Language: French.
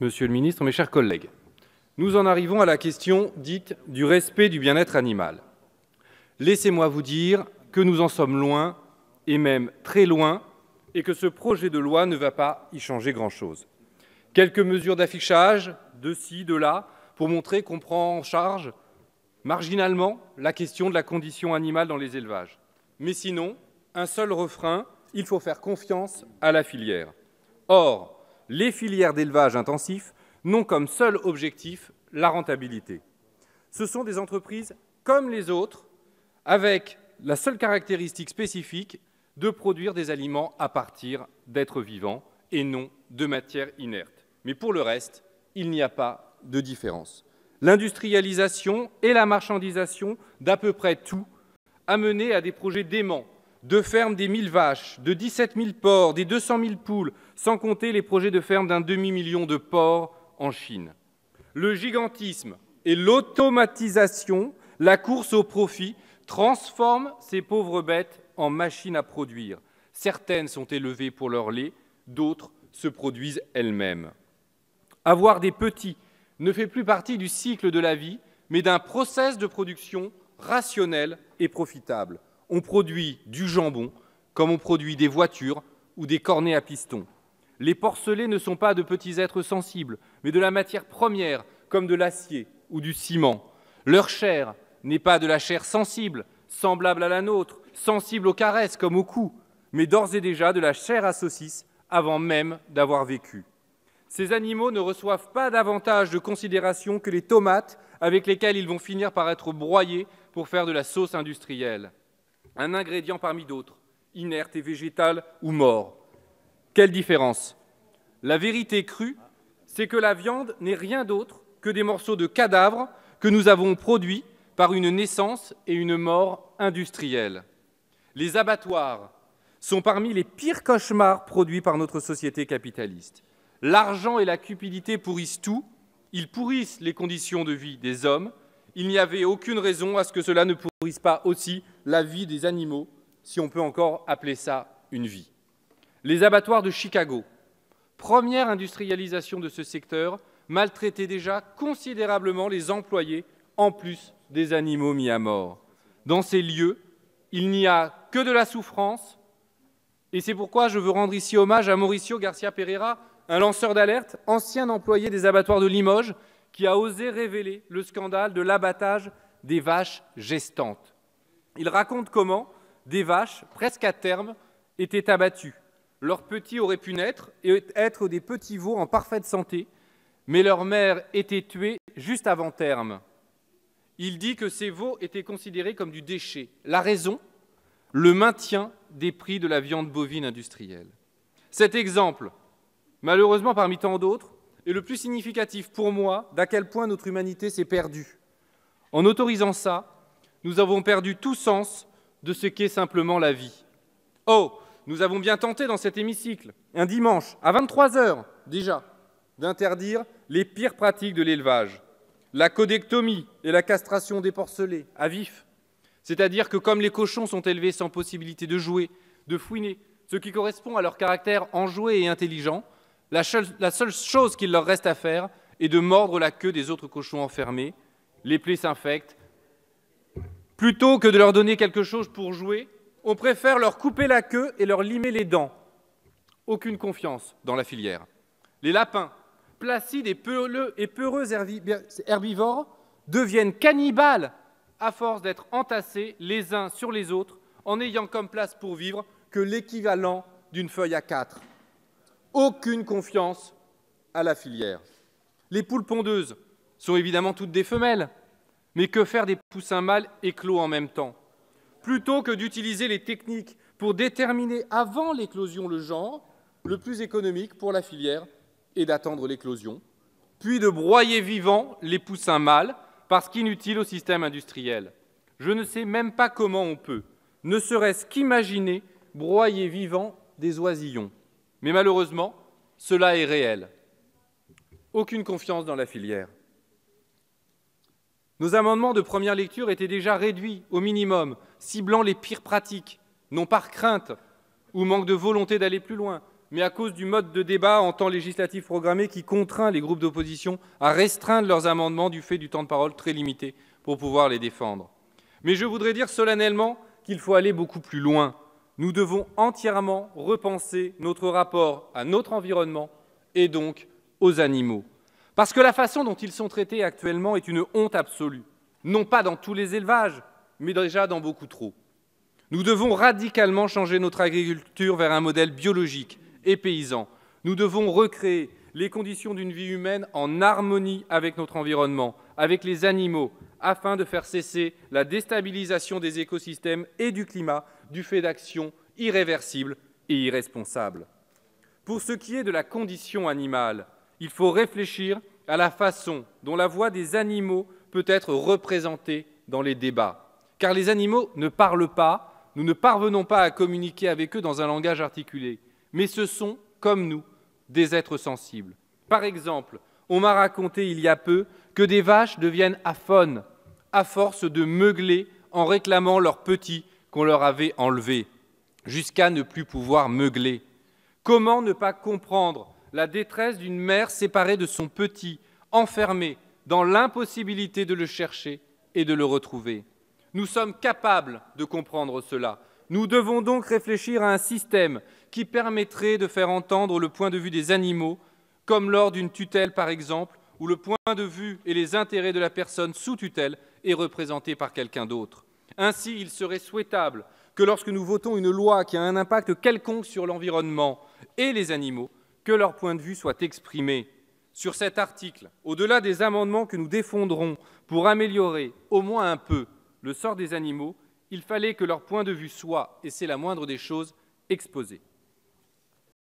Monsieur le ministre, mes chers collègues, nous en arrivons à la question dite du respect du bien-être animal. Laissez-moi vous dire que nous en sommes loin, et même très loin, et que ce projet de loi ne va pas y changer grand-chose. Quelques mesures d'affichage, de ci, de là, pour montrer qu'on prend en charge marginalement la question de la condition animale dans les élevages. Mais sinon, un seul refrain, il faut faire confiance à la filière. Or, les filières d'élevage intensif n'ont comme seul objectif la rentabilité. Ce sont des entreprises comme les autres, avec la seule caractéristique spécifique de produire des aliments à partir d'êtres vivants et non de matière inerte. Mais pour le reste, il n'y a pas de différence. L'industrialisation et la marchandisation d'à peu près tout a mené à des projets déments, de fermes des 1000 vaches, de 17 000 porcs, des 200 000 poules, sans compter les projets de ferme d'un demi-million de porcs en Chine. Le gigantisme et l'automatisation, la course au profit, transforment ces pauvres bêtes en machines à produire. Certaines sont élevées pour leur lait, d'autres se produisent elles-mêmes. Avoir des petits ne fait plus partie du cycle de la vie, mais d'un process de production rationnel et profitable. On produit du jambon comme on produit des voitures ou des cornets à piston. Les porcelets ne sont pas de petits êtres sensibles, mais de la matière première, comme de l'acier ou du ciment. Leur chair n'est pas de la chair sensible, semblable à la nôtre, sensible aux caresses comme aux coups, mais d'ores et déjà de la chair à saucisse avant même d'avoir vécu. Ces animaux ne reçoivent pas davantage de considération que les tomates avec lesquelles ils vont finir par être broyés pour faire de la sauce industrielle. Un ingrédient parmi d'autres, inerte et végétal ou mort. Quelle différence? La vérité crue, c'est que la viande n'est rien d'autre que des morceaux de cadavres que nous avons produits par une naissance et une mort industrielle. Les abattoirs sont parmi les pires cauchemars produits par notre société capitaliste. L'argent et la cupidité pourrissent tout, ils pourrissent les conditions de vie des hommes. Il n'y avait aucune raison à ce que cela ne pourrisse pas aussi la vie des animaux, si on peut encore appeler ça une vie. Les abattoirs de Chicago, première industrialisation de ce secteur, maltraitaient déjà considérablement les employés, en plus des animaux mis à mort. Dans ces lieux, il n'y a que de la souffrance, et c'est pourquoi je veux rendre ici hommage à Mauricio Garcia Pereira, un lanceur d'alerte, ancien employé des abattoirs de Limoges, qui a osé révéler le scandale de l'abattage des vaches gestantes. Il raconte comment des vaches, presque à terme, étaient abattues. Leurs petits auraient pu naître et être des petits veaux en parfaite santé, mais leur mère était tuée juste avant terme. Il dit que ces veaux étaient considérés comme du déchet. La raison? Le maintien des prix de la viande bovine industrielle. Cet exemple, malheureusement parmi tant d'autres, est le plus significatif pour moi d'à quel point notre humanité s'est perdue. En autorisant ça, nous avons perdu tout sens de ce qu'est simplement la vie. Oh, nous avons bien tenté dans cet hémicycle, un dimanche, à 23 h déjà, d'interdire les pires pratiques de l'élevage. La codectomie et la castration des porcelets, à vif. C'est-à-dire que comme les cochons sont élevés sans possibilité de jouer, de fouiner, ce qui correspond à leur caractère enjoué et intelligent, la seule chose qu'il leur reste à faire est de mordre la queue des autres cochons enfermés. Les plaies s'infectent. Plutôt que de leur donner quelque chose pour jouer, on préfère leur couper la queue et leur limer les dents. Aucune confiance dans la filière. Les lapins, placides et peureux herbivores, deviennent cannibales à force d'être entassés les uns sur les autres en n'ayant comme place pour vivre que l'équivalent d'une feuille A4. Aucune confiance à la filière. Les poules pondeuses sont évidemment toutes des femelles, mais que faire des poussins mâles éclos en même temps? Plutôt que d'utiliser les techniques pour déterminer avant l'éclosion le genre, le plus économique pour la filière est d'attendre l'éclosion, puis de broyer vivants les poussins mâles parce qu'inutiles au système industriel. Je ne sais même pas comment on peut, ne serait-ce qu'imaginer broyer vivants des oisillons. Mais malheureusement, cela est réel. Aucune confiance dans la filière. Nos amendements de première lecture étaient déjà réduits au minimum, ciblant les pires pratiques, non par crainte ou manque de volonté d'aller plus loin, mais à cause du mode de débat en temps législatif programmé qui contraint les groupes d'opposition à restreindre leurs amendements du fait du temps de parole très limité pour pouvoir les défendre. Mais je voudrais dire solennellement qu'il faut aller beaucoup plus loin. Nous devons entièrement repenser notre rapport à notre environnement et donc aux animaux. Parce que la façon dont ils sont traités actuellement est une honte absolue, non pas dans tous les élevages, mais déjà dans beaucoup trop. Nous devons radicalement changer notre agriculture vers un modèle biologique et paysan. Nous devons recréer les conditions d'une vie humaine en harmonie avec notre environnement, avec les animaux, afin de faire cesser la déstabilisation des écosystèmes et du climat du fait d'actions irréversibles et irresponsables. Pour ce qui est de la condition animale, il faut réfléchir à la façon dont la voix des animaux peut être représentée dans les débats. Car les animaux ne parlent pas, nous ne parvenons pas à communiquer avec eux dans un langage articulé, mais ce sont, comme nous, des êtres sensibles. Par exemple, on m'a raconté il y a peu que des vaches deviennent aphones à force de meugler en réclamant leurs petits qu'on leur avait enlevés, jusqu'à ne plus pouvoir meugler. Comment ne pas comprendre la détresse d'une mère séparée de son petit, enfermée dans l'impossibilité de le chercher et de le retrouver? Nous sommes capables de comprendre cela. Nous devons donc réfléchir à un système qui permettrait de faire entendre le point de vue des animaux, comme lors d'une tutelle par exemple, où le point de vue et les intérêts de la personne sous tutelle est représenté par quelqu'un d'autre. Ainsi, il serait souhaitable que lorsque nous votons une loi qui a un impact quelconque sur l'environnement et les animaux, que leur point de vue soit exprimé. Sur cet article, au-delà des amendements que nous défendrons pour améliorer au moins un peu le sort des animaux, il fallait que leur point de vue soit, et c'est la moindre des choses, exposé.